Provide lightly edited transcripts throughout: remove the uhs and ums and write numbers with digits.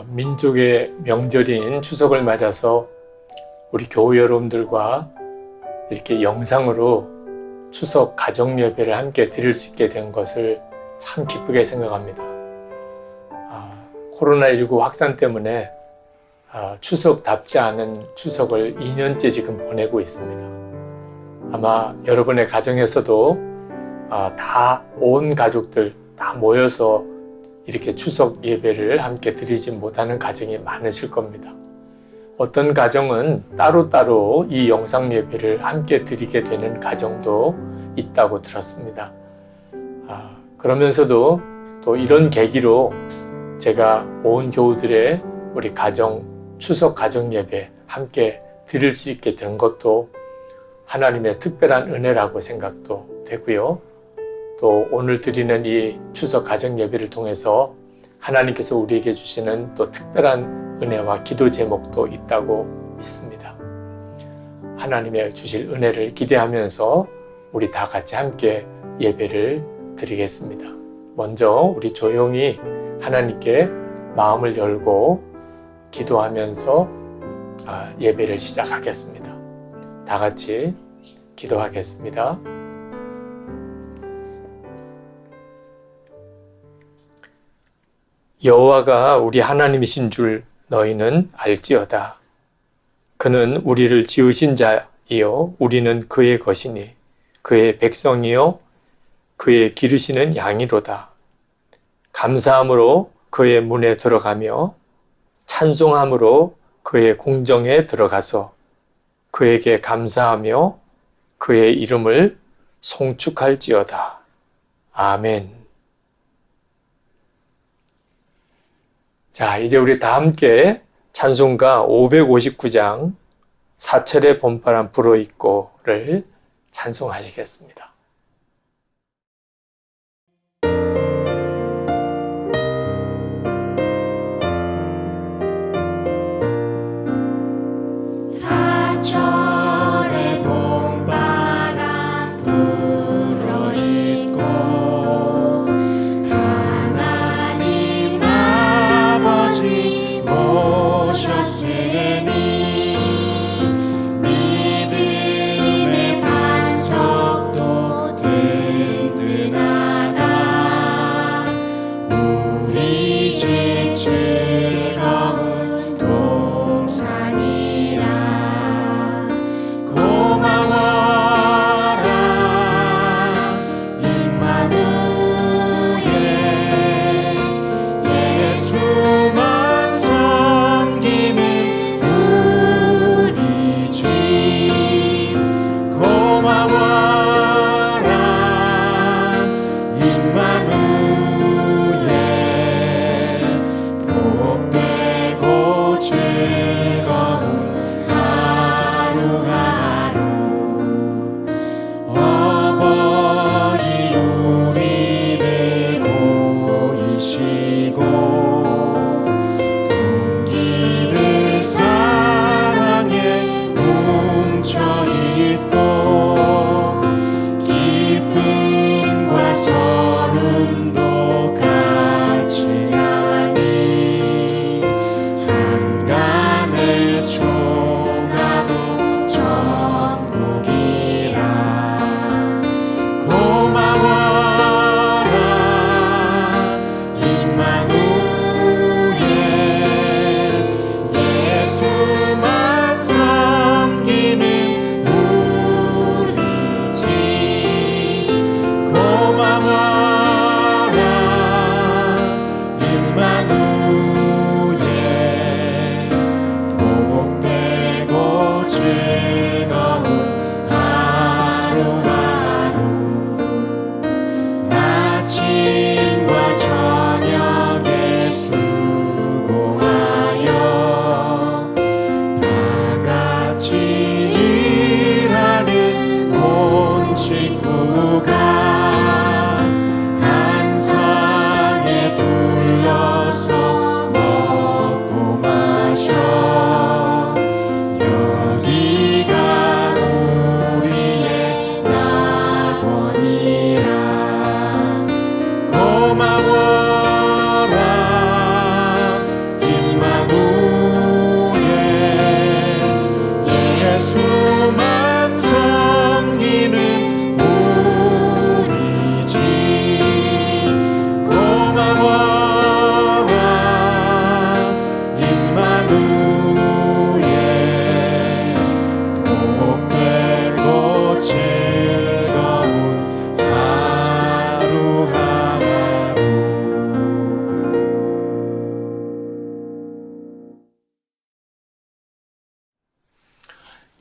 민족의 명절인 추석을 맞아서 우리 교회 여러분들과 이렇게 영상으로 추석 가정 예배를 함께 드릴 수 있게 된 것을 참 기쁘게 생각합니다. 코로나19 확산 때문에 추석답지 않은 추석을 2년째 지금 보내고 있습니다. 아마 여러분의 가정에서도 다 온 가족들 다 모여서 이렇게 추석 예배를 함께 드리지 못하는 가정이 많으실 겁니다. 어떤 가정은 따로따로 이 영상 예배를 함께 드리게 되는 가정도 있다고 들었습니다. 그러면서도 또 이런 계기로 제가 온 교우들의 우리 추석 가정 예배 함께 드릴 수 있게 된 것도 하나님의 특별한 은혜라고 생각도 되고요. 또 오늘 드리는 이 추석 가정 예배를 통해서 하나님께서 우리에게 주시는 또 특별한 은혜와 기도 제목도 있다고 믿습니다. 하나님의 주실 은혜를 기대하면서 우리 다 같이 함께 예배를 드리겠습니다. 먼저 우리 조용히 하나님께 마음을 열고 기도하면서 예배를 시작하겠습니다. 다 같이 기도하겠습니다. 여호와가 우리 하나님이신 줄 너희는 알지어다. 그는 우리를 지으신 자이요 우리는 그의 것이니 그의 백성이요 그의 기르시는 양이로다. 감사함으로 그의 문에 들어가며 찬송함으로 그의 궁정에 들어가서 그에게 감사하며 그의 이름을 송축할지어다. 아멘. 자, 이제 우리 다 함께 찬송가 559장 사철의 봄바람 불어있고를 찬송하시겠습니다. 사철의 봄바람 불어있고 하나님 아버지 모셨으니 믿음의 반석도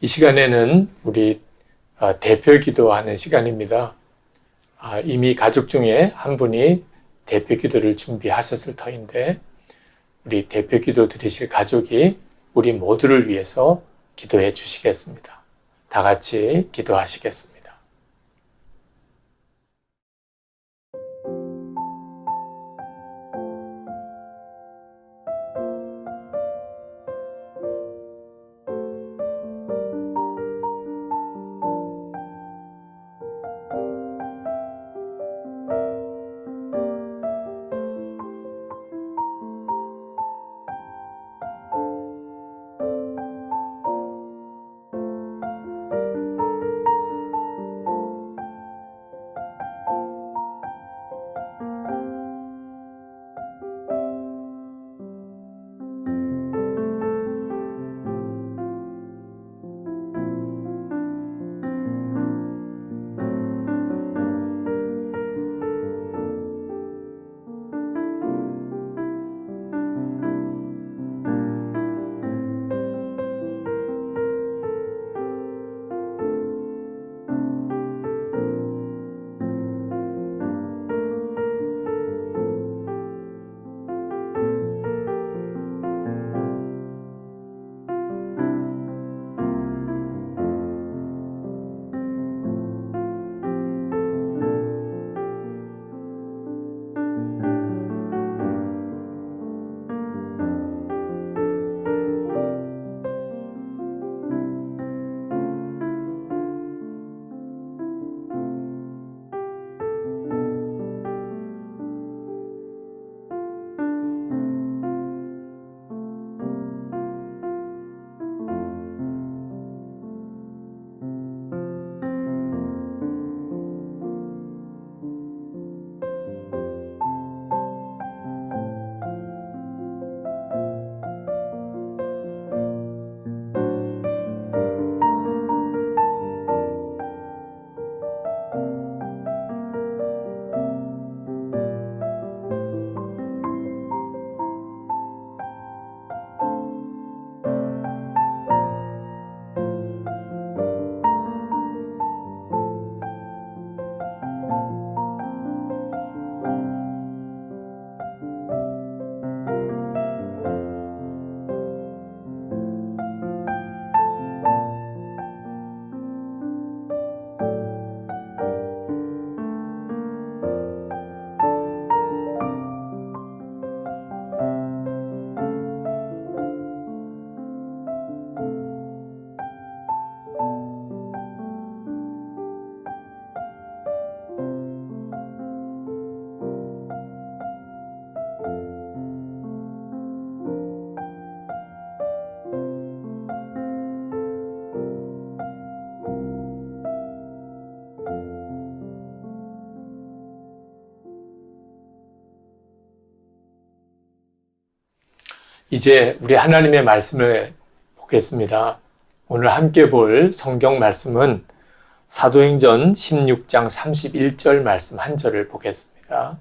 이 시간에는 우리 대표 기도하는 시간입니다. 이미 가족 중에 한 분이 대표 기도를 준비하셨을 터인데 우리 대표 기도 드리실 가족이 우리 모두를 위해서 기도해 주시겠습니다. 다 같이 기도하시겠습니다. 이제 우리 하나님의 말씀을 보겠습니다. 오늘 함께 볼 성경 말씀은 사도행전 16장 31절 말씀 한 절을 보겠습니다.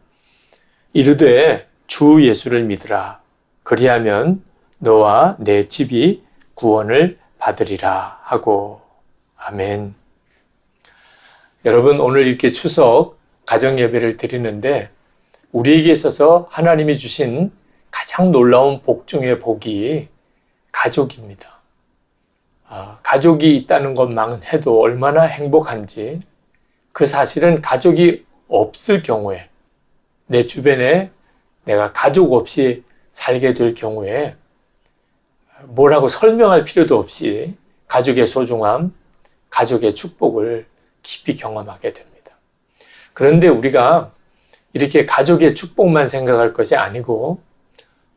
이르되 주 예수를 믿으라. 그리하면 너와 내 집이 구원을 받으리라 하고. 아멘. 여러분, 오늘 이렇게 추석 가정 예배를 드리는데 우리에게 있어서 하나님이 주신 가장 놀라운 복 중의 복이 가족입니다. 가족이 있다는 것만 해도 얼마나 행복한지, 그 사실은 가족이 없을 경우에, 내 주변에 내가 가족 없이 살게 될 경우에 뭐라고 설명할 필요도 없이 가족의 소중함, 가족의 축복을 깊이 경험하게 됩니다. 그런데 우리가 이렇게 가족의 축복만 생각할 것이 아니고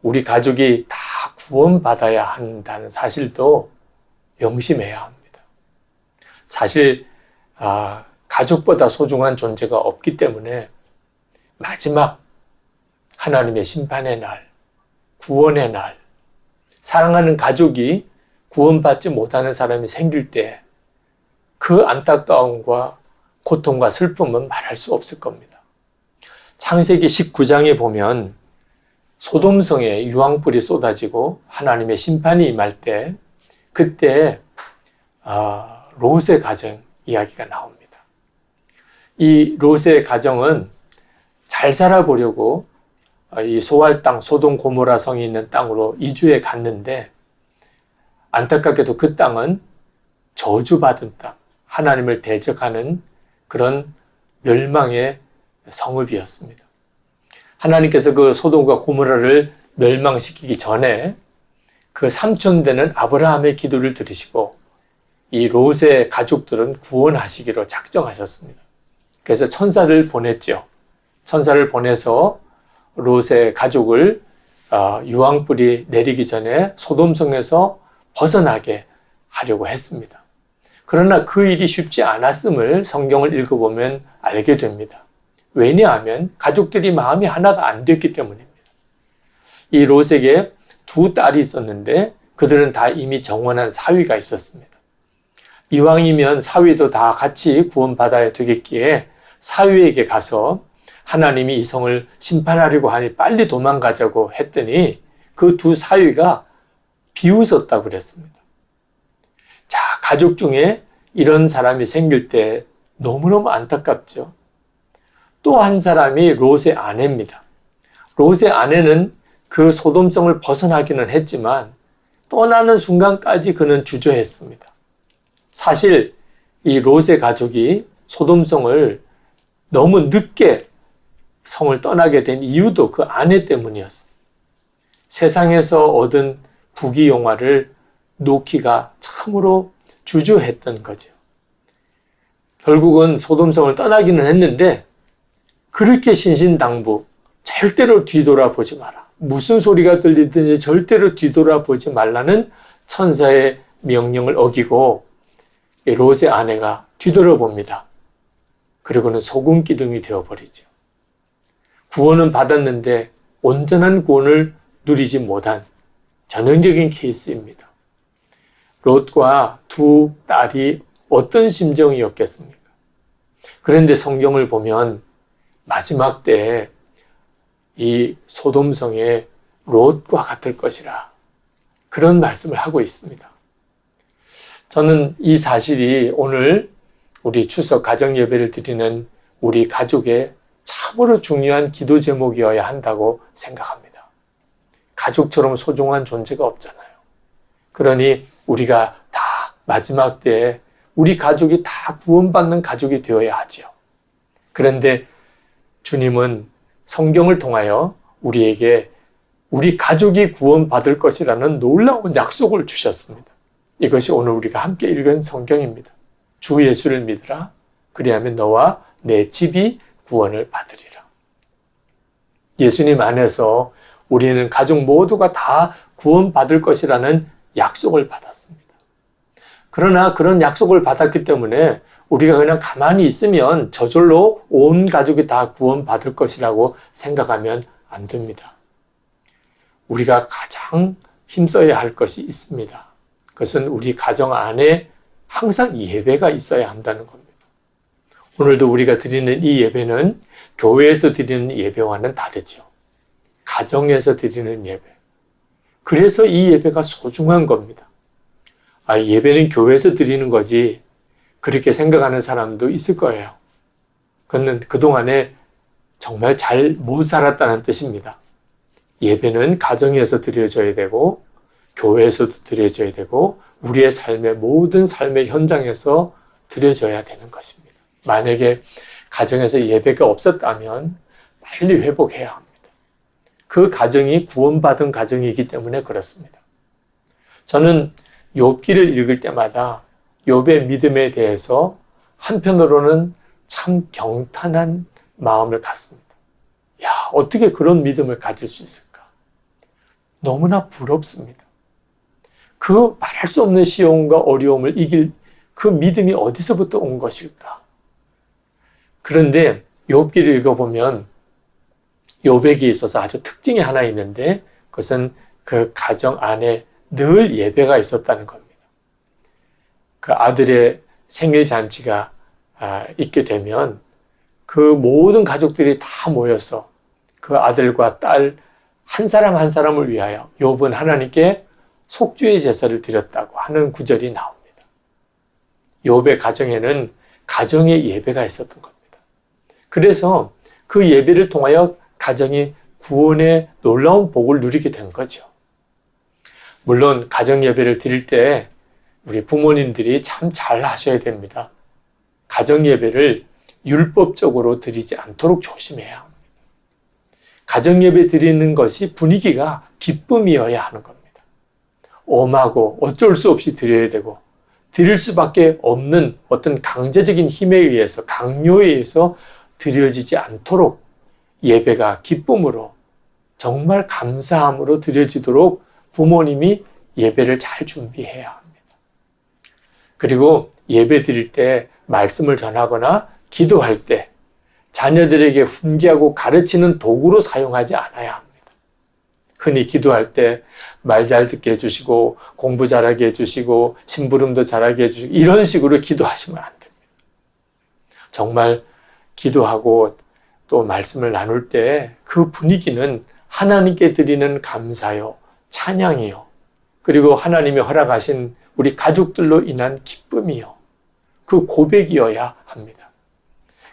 우리 가족이 다 구원받아야 한다는 사실도 명심해야 합니다. 사실 가족보다 소중한 존재가 없기 때문에 마지막 하나님의 심판의 날, 구원의 날, 사랑하는 가족이 구원받지 못하는 사람이 생길 때 그 안타까움과 고통과 슬픔은 말할 수 없을 겁니다. 창세기 19장에 보면 소돔성에 유황불이 쏟아지고 하나님의 심판이 임할 때, 그때 롯의 가정 이야기가 나옵니다. 이 롯의 가정은 잘 살아보려고 이 소알 땅 소돔 고모라 성이 있는 땅으로 이주해 갔는데 안타깝게도 그 땅은 저주받은 땅, 하나님을 대적하는 그런 멸망의 성읍이었습니다. 하나님께서 그 소돔과 고모라를 멸망시키기 전에 그 삼촌 되는 아브라함의 기도를 들으시고 이 롯의 가족들은 구원하시기로 작정하셨습니다. 그래서 천사를 보냈죠. 천사를 보내서 롯의 가족을 유황불이 내리기 전에 소돔성에서 벗어나게 하려고 했습니다. 그러나 그 일이 쉽지 않았음을 성경을 읽어보면 알게 됩니다. 왜냐하면 가족들이 마음이 하나가 안 됐기 때문입니다. 이 롯에게 두 딸이 있었는데 그들은 다 이미 정원한 사위가 있었습니다. 이왕이면 사위도 다 같이 구원받아야 되겠기에 사위에게 가서 하나님이 이 성을 심판하려고 하니 빨리 도망가자고 했더니 그 두 사위가 비웃었다고 그랬습니다. 자, 가족 중에 이런 사람이 생길 때 너무너무 안타깝죠. 또 한 사람이 롯의 아내입니다. 롯의 아내는 그 소돔성을 벗어나기는 했지만 떠나는 순간까지 그는 주저했습니다. 사실 이 롯의 가족이 소돔성을 너무 늦게 성을 떠나게 된 이유도 그 아내 때문이었습니다. 세상에서 얻은 부귀영화를 놓기가 참으로 주저했던 거죠. 결국은 소돔성을 떠나기는 했는데 그렇게 신신당부 절대로 뒤돌아보지 마라. 무슨 소리가 들리든지 절대로 뒤돌아보지 말라는 천사의 명령을 어기고 롯의 아내가 뒤돌아봅니다. 그리고는 소금 기둥이 되어버리죠. 구원은 받았는데 온전한 구원을 누리지 못한 전형적인 케이스입니다. 롯과 두 딸이 어떤 심정이었겠습니까? 그런데 성경을 보면 마지막 때에 이 소돔성에 롯과 같을 것이라 그런 말씀을 하고 있습니다. 저는 이 사실이 오늘 우리 추석 가정 예배를 드리는 우리 가족의 참으로 중요한 기도 제목이어야 한다고 생각합니다. 가족처럼 소중한 존재가 없잖아요. 그러니 우리가 다 마지막 때에 우리 가족이 다 구원받는 가족이 되어야 하지요. 그런데 주님은 성경을 통하여 우리에게 우리 가족이 구원받을 것이라는 놀라운 약속을 주셨습니다. 이것이 오늘 우리가 함께 읽은 성경입니다. 주 예수를 믿으라. 그리하면 너와 내 집이 구원을 받으리라. 예수님 안에서 우리는 가족 모두가 다 구원받을 것이라는 약속을 받았습니다. 그러나 그런 약속을 받았기 때문에 우리가 그냥 가만히 있으면 저절로 온 가족이 다 구원받을 것이라고 생각하면 안 됩니다. 우리가 가장 힘써야 할 것이 있습니다. 그것은 우리 가정 안에 항상 예배가 있어야 한다는 겁니다. 오늘도 우리가 드리는 이 예배는 교회에서 드리는 예배와는 다르죠. 가정에서 드리는 예배. 그래서 이 예배가 소중한 겁니다. 예배는 교회에서 드리는 거지 그렇게 생각하는 사람도 있을 거예요. 그는 그동안에 정말 잘 못 살았다는 뜻입니다. 예배는 가정에서 드려져야 되고 교회에서도 드려져야 되고 우리의 삶의 모든 삶의 현장에서 드려져야 되는 것입니다. 만약에 가정에서 예배가 없었다면 빨리 회복해야 합니다. 그 가정이 구원받은 가정이기 때문에 그렇습니다. 저는 욥기를 읽을 때마다 욥의 믿음에 대해서 한편으로는 참 경탄한 마음을 갖습니다. 야, 어떻게 그런 믿음을 가질 수 있을까? 너무나 부럽습니다. 그 말할 수 없는 시험과 어려움을 이길 그 믿음이 어디서부터 온 것일까? 그런데 욥기를 읽어보면 욥에게 있어서 아주 특징이 하나 있는데 그것은 그 가정 안에 늘 예배가 있었다는 겁니다. 그 아들의 생일 잔치가 있게 되면 그 모든 가족들이 다 모여서 그 아들과 딸 한 사람 한 사람을 위하여 욥은 하나님께 속죄의 제사를 드렸다고 하는 구절이 나옵니다. 욥의 가정에는 가정의 예배가 있었던 겁니다. 그래서 그 예배를 통하여 가정이 구원의 놀라운 복을 누리게 된 거죠. 물론 가정 예배를 드릴 때 우리 부모님들이 참 잘 하셔야 됩니다. 가정 예배를 율법적으로 드리지 않도록 조심해야 합니다. 가정 예배 드리는 것이 분위기가 기쁨이어야 하는 겁니다. 엄하고 어쩔 수 없이 드려야 되고 드릴 수밖에 없는 어떤 강제적인 힘에 의해서 강요에 의해서 드려지지 않도록 예배가 기쁨으로 정말 감사함으로 드려지도록 부모님이 예배를 잘 준비해야 합니다. 그리고 예배 드릴 때 말씀을 전하거나 기도할 때 자녀들에게 훈계하고 가르치는 도구로 사용하지 않아야 합니다. 흔히 기도할 때 말 잘 듣게 해주시고 공부 잘하게 해주시고 심부름도 잘하게 해주시고 이런 식으로 기도하시면 안 됩니다. 정말 기도하고 또 말씀을 나눌 때 그 분위기는 하나님께 드리는 감사요, 찬양이요, 그리고 하나님이 허락하신 우리 가족들로 인한 기쁨이요, 그 고백이어야 합니다.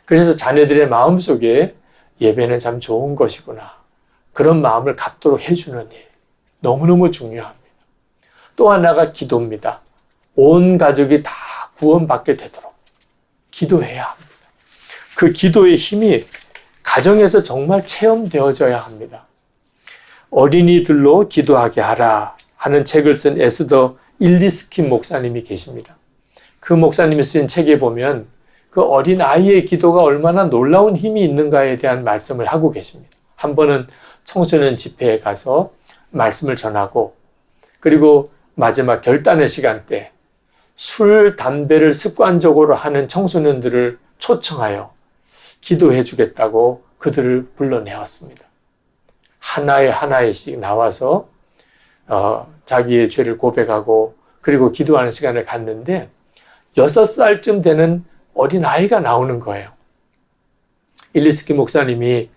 그래서 자녀들의 마음속에 예배는 참 좋은 것이구나, 그런 마음을 갖도록 해주는 일, 너무너무 중요합니다. 또 하나가 기도입니다. 온 가족이 다 구원받게 되도록 기도해야 합니다. 그 기도의 힘이 가정에서 정말 체험되어져야 합니다. 어린이들로 기도하게 하라 하는 책을 쓴 에스더 일리스킨 목사님이 계십니다. 그 목사님이 쓴 책에 보면 그 어린 아이의 기도가 얼마나 놀라운 힘이 있는가에 대한 말씀을 하고 계십니다. 한 번은 청소년 집회에 가서 말씀을 전하고, 그리고 마지막 결단의 시간대 술, 담배를 습관적으로 하는 청소년들을 초청하여 기도해 주겠다고 그들을 불러내었습니다. 하나씩 나와서 자기의 죄를 고백하고 그리고 기도하는 시간을 갖는데 6살쯤 되는 어린 아이가 나오는 거예요. 일리스키 목사님이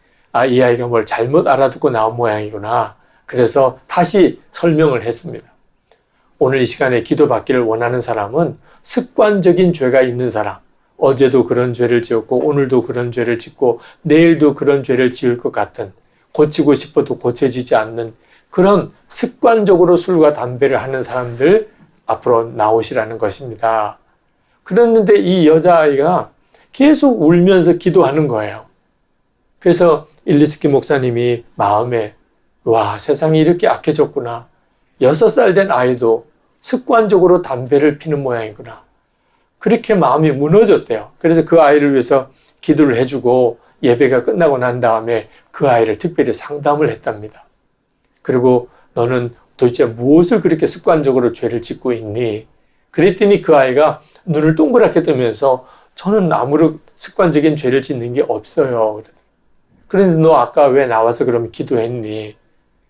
이 아이가 뭘 잘못 알아듣고 나온 모양이구나. 그래서 다시 설명을 했습니다. 오늘 이 시간에 기도받기를 원하는 사람은 습관적인 죄가 있는 사람, 어제도 그런 죄를 지었고 오늘도 그런 죄를 짓고 내일도 그런 죄를 지을 것 같은, 고치고 싶어도 고쳐지지 않는 그런 습관적으로 술과 담배를 하는 사람들 앞으로 나오시라는 것입니다. 그랬는데 이 여자아이가 계속 울면서 기도하는 거예요. 그래서 일리스키 목사님이 마음에, 와, 세상이 이렇게 악해졌구나. 6살 된 아이도 습관적으로 담배를 피는 모양이구나. 그렇게 마음이 무너졌대요. 그래서 그 아이를 위해서 기도를 해주고 예배가 끝나고 난 다음에 그 아이를 특별히 상담을 했답니다. 그리고 너는 도대체 무엇을 그렇게 습관적으로 죄를 짓고 있니? 그랬더니 그 아이가 눈을 동그랗게 뜨면서 저는 아무런 습관적인 죄를 짓는 게 없어요. 그런데 너 아까 왜 나와서 그럼 기도했니?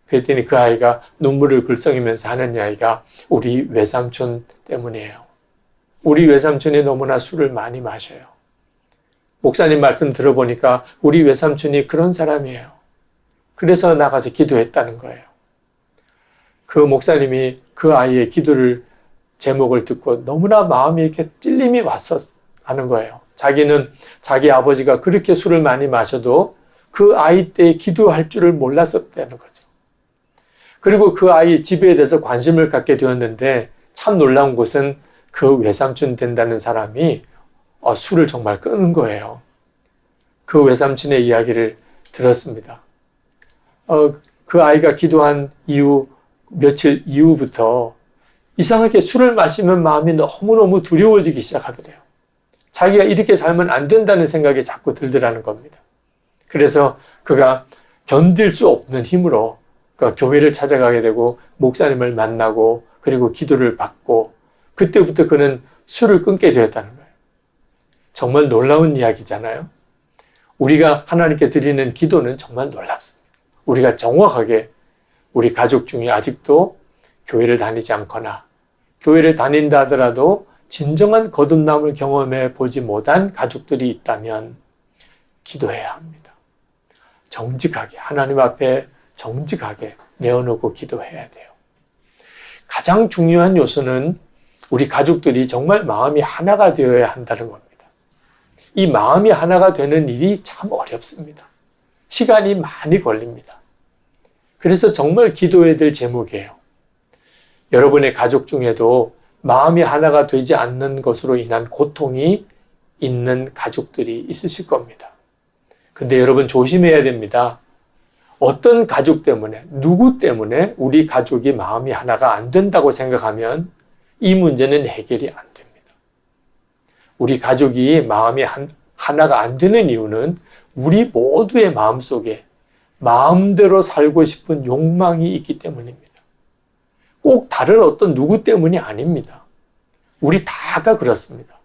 그랬더니 그 아이가 눈물을 글썽이면서 하는 이야기가 우리 외삼촌 때문이에요. 우리 외삼촌이 너무나 술을 많이 마셔요. 목사님 말씀 들어보니까 우리 외삼촌이 그런 사람이에요. 그래서 나가서 기도했다는 거예요. 그 목사님이 그 아이의 기도를 제목을 듣고 너무나 마음이 이렇게 찔림이 왔었 하는 거예요. 자기는 자기 아버지가 그렇게 술을 많이 마셔도 그 아이 때 기도할 줄을 몰랐었다는 거죠. 그리고 그 아이 집에 대해서 관심을 갖게 되었는데 참 놀라운 것은 그 외삼촌 된다는 사람이 술을 정말 끊은 거예요. 그 외삼촌의 이야기를 들었습니다. 그 아이가 기도한 이후 며칠 이후부터 이상하게 술을 마시면 마음이 너무너무 두려워지기 시작하더래요. 자기가 이렇게 살면 안 된다는 생각이 자꾸 들더라는 겁니다. 그래서 그가 견딜 수 없는 힘으로 교회를 찾아가게 되고 목사님을 만나고 그리고 기도를 받고 그때부터 그는 술을 끊게 되었다는 거예요. 정말 놀라운 이야기잖아요. 우리가 하나님께 드리는 기도는 정말 놀랍습니다. 우리가 정확하게 우리 가족 중에 아직도 교회를 다니지 않거나 교회를 다닌다 하더라도 진정한 거듭남을 경험해 보지 못한 가족들이 있다면 기도해야 합니다. 정직하게 하나님 앞에 정직하게 내어놓고 기도해야 돼요. 가장 중요한 요소는 우리 가족들이 정말 마음이 하나가 되어야 한다는 겁니다. 이 마음이 하나가 되는 일이 참 어렵습니다. 시간이 많이 걸립니다. 그래서 정말 기도해야 될 제목이에요. 여러분의 가족 중에도 마음이 하나가 되지 않는 것으로 인한 고통이 있는 가족들이 있으실 겁니다. 근데 여러분 조심해야 됩니다. 어떤 가족 때문에, 누구 때문에 우리 가족이 마음이 하나가 안 된다고 생각하면 이 문제는 해결이 안 됩니다. 우리 가족이 마음이 하나가 안 되는 이유는 우리 모두의 마음속에 마음대로 살고 싶은 욕망이 있기 때문입니다. 꼭 다른 어떤 누구 때문이 아닙니다. 우리 다가 그렇습니다.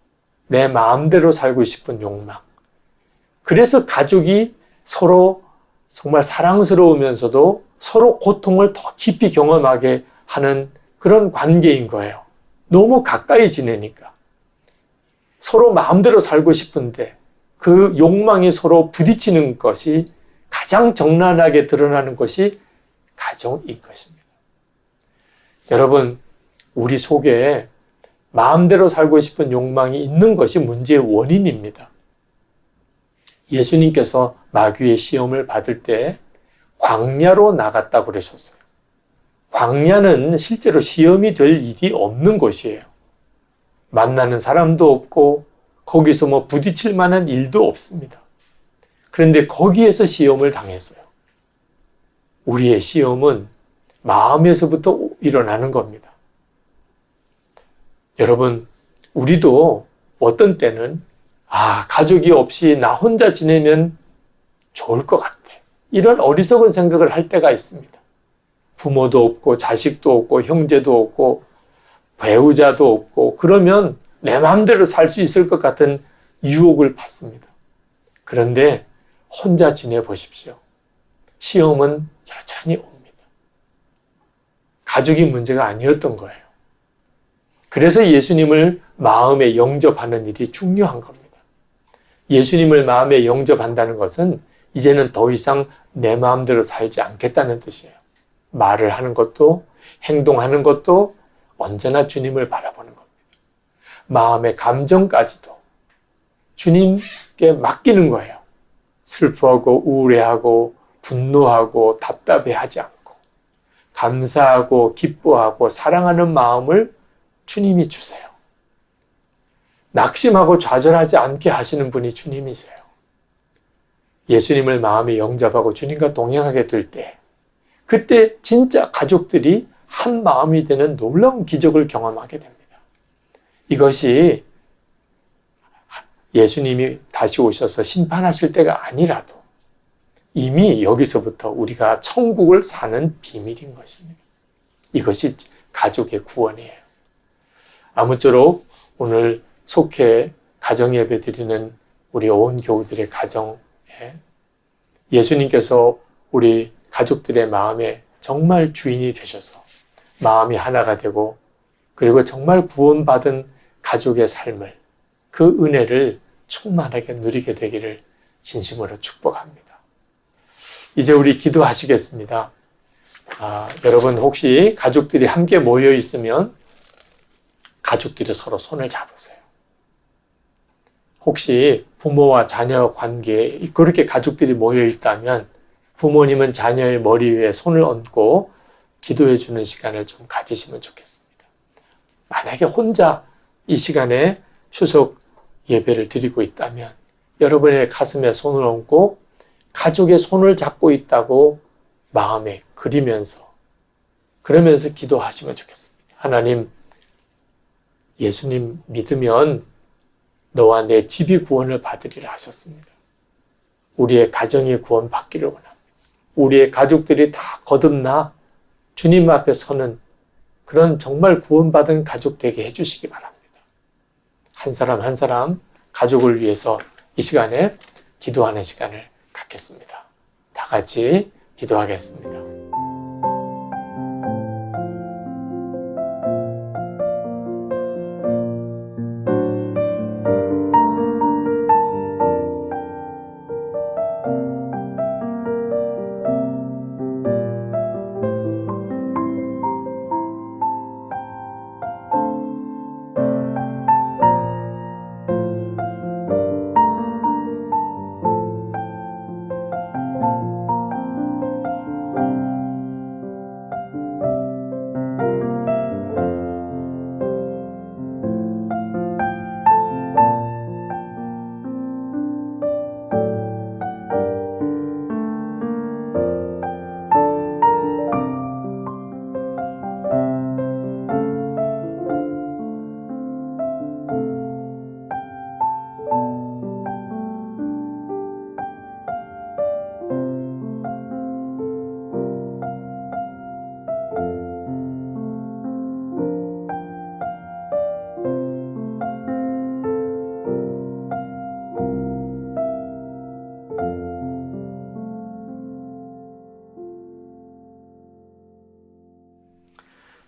내 마음대로 살고 싶은 욕망. 그래서 가족이 서로 정말 사랑스러우면서도 서로 고통을 더 깊이 경험하게 하는 그런 관계인 거예요. 너무 가까이 지내니까. 서로 마음대로 살고 싶은데 그 욕망이 서로 부딪히는 것이 가장 적나라하게 드러나는 것이 가정인 것입니다. 여러분, 우리 속에 마음대로 살고 싶은 욕망이 있는 것이 문제의 원인입니다. 예수님께서 마귀의 시험을 받을 때 광야로 나갔다고 그러셨어요. 광야는 실제로 시험이 될 일이 없는 곳이에요. 만나는 사람도 없고 거기서 뭐 부딪힐 만한 일도 없습니다. 그런데 거기에서 시험을 당했어요. 우리의 시험은 마음에서부터 일어나는 겁니다. 여러분, 우리도 어떤 때는 가족이 없이 나 혼자 지내면 좋을 것 같아. 이런 어리석은 생각을 할 때가 있습니다. 부모도 없고 자식도 없고 형제도 없고 배우자도 없고 그러면 내 마음대로 살 수 있을 것 같은 유혹을 받습니다. 그런데 혼자 지내보십시오. 시험은 여전히 옵니다. 가족이 문제가 아니었던 거예요. 그래서 예수님을 마음에 영접하는 일이 중요한 겁니다. 예수님을 마음에 영접한다는 것은 이제는 더 이상 내 마음대로 살지 않겠다는 뜻이에요. 말을 하는 것도 행동하는 것도 언제나 주님을 바라보는 겁니다. 마음의 감정까지도 주님께 맡기는 거예요. 슬퍼하고 우울해하고 분노하고 답답해하지 않고 감사하고 기뻐하고 사랑하는 마음을 주님이 주세요. 낙심하고 좌절하지 않게 하시는 분이 주님이세요. 예수님을 마음에 영접하고 주님과 동행하게 될 때, 그때 진짜 가족들이 한 마음이 되는 놀라운 기적을 경험하게 됩니다. 이것이 예수님이 다시 오셔서 심판하실 때가 아니라도 이미 여기서부터 우리가 천국을 사는 비밀인 것입니다. 이것이 가족의 구원이에요. 아무쪼록 오늘 속해 가정예배 드리는 우리 온 교우들의 가정에 예수님께서 우리 가족들의 마음에 정말 주인이 되셔서 마음이 하나가 되고 그리고 정말 구원받은 가족의 삶을 그 은혜를 충만하게 누리게 되기를 진심으로 축복합니다. 이제 우리 기도하시겠습니다. 여러분 혹시 가족들이 함께 모여 있으면 가족들이 서로 손을 잡으세요. 혹시 부모와 자녀 관계에 그렇게 가족들이 모여 있다면 부모님은 자녀의 머리 위에 손을 얹고 기도해 주는 시간을 좀 가지시면 좋겠습니다. 만약에 혼자 이 시간에 추석 예배를 드리고 있다면 여러분의 가슴에 손을 얹고 가족의 손을 잡고 있다고 마음에 그리면서 그러면서 기도하시면 좋겠습니다. 하나님, 예수님 믿으면 너와 내 집이 구원을 받으리라 하셨습니다. 우리의 가정이 구원받기를 원합니다. 우리의 가족들이 다 거듭나 주님 앞에 서는 그런 정말 구원받은 가족 되게 해주시기 바랍니다. 한 사람 한 사람 가족을 위해서 이 시간에 기도하는 시간을 갖겠습니다. 다 같이 기도하겠습니다.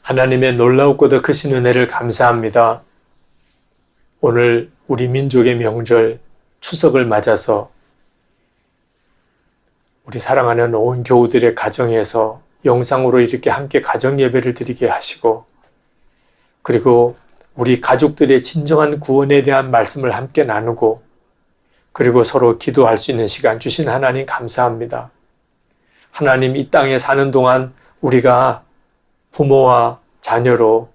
하나님의 놀라웠고도 크신 은혜를 감사합니다. 오늘 우리 민족의 명절 추석을 맞아서 우리 사랑하는 온 교우들의 가정에서 영상으로 이렇게 함께 가정 예배를 드리게 하시고, 그리고 우리 가족들의 진정한 구원에 대한 말씀을 함께 나누고, 그리고 서로 기도할 수 있는 시간 주신 하나님 감사합니다. 하나님, 이 땅에 사는 동안 우리가 부모와 자녀로,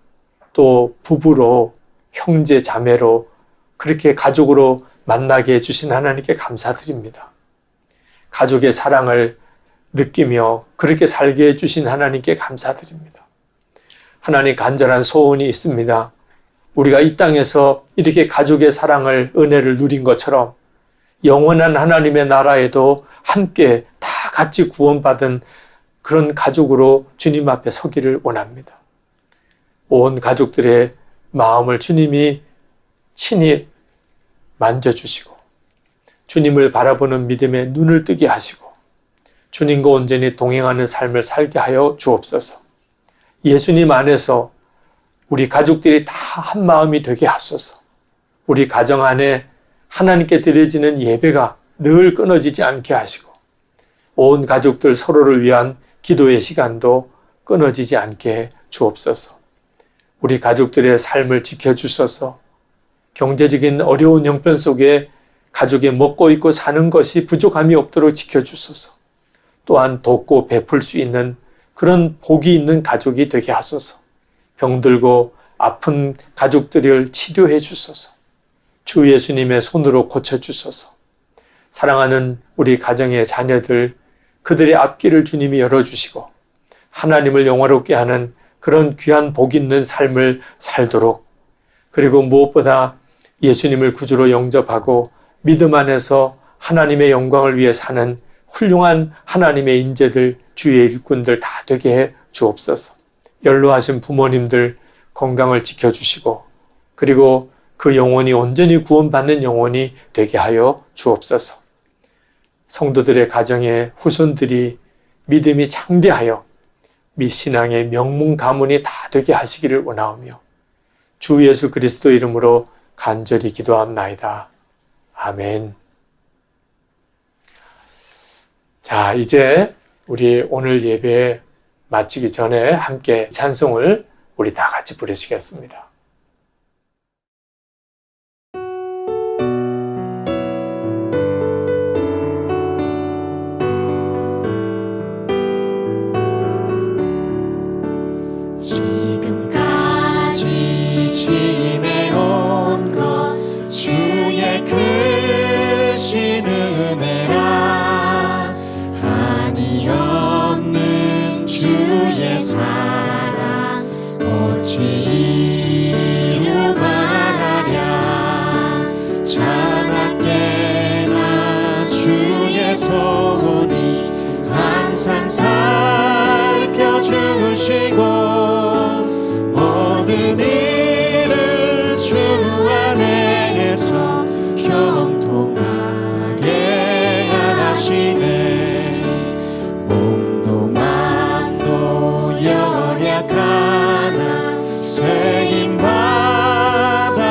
또 부부로, 형제 자매로, 그렇게 가족으로 만나게 해주신 하나님께 감사드립니다. 가족의 사랑을 느끼며 그렇게 살게 해주신 하나님께 감사드립니다. 하나님, 간절한 소원이 있습니다. 우리가 이 땅에서 이렇게 가족의 사랑을, 은혜를 누린 것처럼 영원한 하나님의 나라에도 함께 다 같이 구원받은 그런 가족으로 주님 앞에 서기를 원합니다. 온 가족들의 마음을 주님이 친히 만져주시고, 주님을 바라보는 믿음의 눈을 뜨게 하시고, 주님과 온전히 동행하는 삶을 살게 하여 주옵소서. 예수님 안에서 우리 가족들이 다 한 마음이 되게 하소서. 우리 가정 안에 하나님께 드려지는 예배가 늘 끊어지지 않게 하시고, 온 가족들 서로를 위한 기도의 시간도 끊어지지 않게 주옵소서. 우리 가족들의 삶을 지켜주셔서 경제적인 어려운 형편 속에 가족이 먹고 입고 사는 것이 부족함이 없도록 지켜주소서. 또한 돕고 베풀 수 있는 그런 복이 있는 가족이 되게 하소서. 병들고 아픈 가족들을 치료해 주소서. 주 예수님의 손으로 고쳐주소서. 사랑하는 우리 가정의 자녀들, 그들의 앞길을 주님이 열어주시고 하나님을 영화롭게 하는 그런 귀한 복 있는 삶을 살도록, 그리고 무엇보다 예수님을 구주로 영접하고 믿음 안에서 하나님의 영광을 위해 사는 훌륭한 하나님의 인재들, 주의 일꾼들 다 되게 해 주옵소서. 연로하신 부모님들 건강을 지켜주시고, 그리고 그 영혼이 온전히 구원받는 영혼이 되게 하여 주옵소서. 성도들의 가정의 후손들이 믿음이 창대하여 신앙의 명문 가문이 다 되게 하시기를 원하오며, 주 예수 그리스도 이름으로 간절히 기도합나이다. 아멘. 자, 이제 우리 오늘 예배 마치기 전에 함께 찬송을 우리 다 같이 부르시겠습니다. 지금까지 지내온 것 주의 크신 은혜라, 한이 없는 주의 사랑 어찌 이루 말하랴. 자나깨나 주의 손이 항상 살펴주시고, 모든 일을 주 안에서 형통하게 하시네. 몸도 마음도 연약하나 세임받아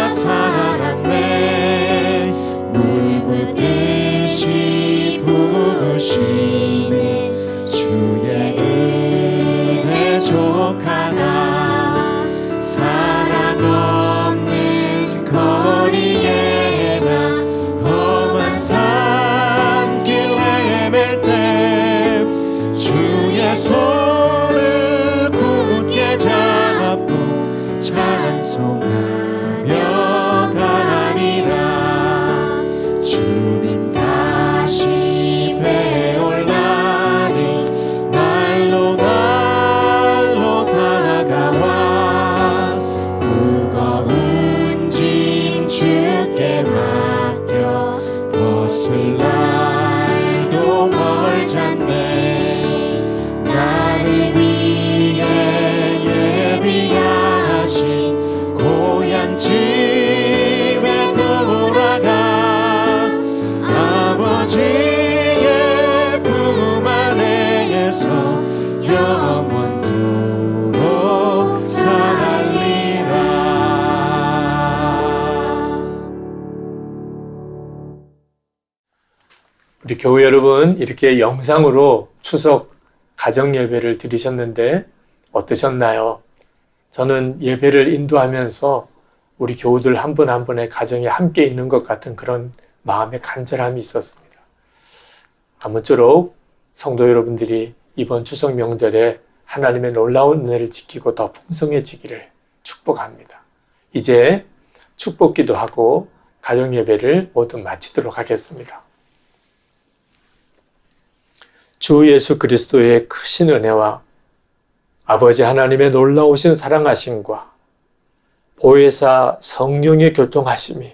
살았네. 물 붓듯이 부으시네. 주의 은혜 족하다. 사랑 없는 거리에나 험한 산길 헤맬 때 주의 손을 굳게 잡고 찬송하며 가리라. 주님 다시 배올 날이 날로 날로 다가와. 무거운 짐 주께 맡겨 벗을 날도 멀잖네. 나를 위해 예비하신 고향 집에 돌아가. 아버지의 품 안에서 영원토록 교회 여러분 이렇게 영상으로 추석 가정 예배를 드리셨는데 어떠셨나요? 저는 예배를 인도하면서 우리 교우들 한 분 한 분의 가정에 함께 있는 것 같은 그런 마음의 간절함이 있었습니다. 아무쪼록 성도 여러분들이 이번 추석 명절에 하나님의 놀라운 은혜를 지키고 더 풍성해지기를 축복합니다. 이제 축복기도 하고 가정 예배를 모두 마치도록 하겠습니다. 주 예수 그리스도의 크신 은혜와 아버지 하나님의 놀라우신 사랑하심과 보혜사 성령의 교통하심이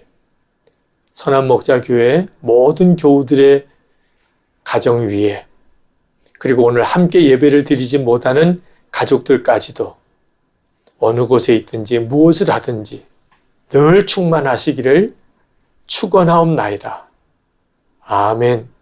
선한목자교회 모든 교우들의 가정 위에 그리고 오늘 함께 예배를 드리지 못하는 가족들까지도 어느 곳에 있든지 무엇을 하든지 늘 충만하시기를 축원하옵나이다. 아멘.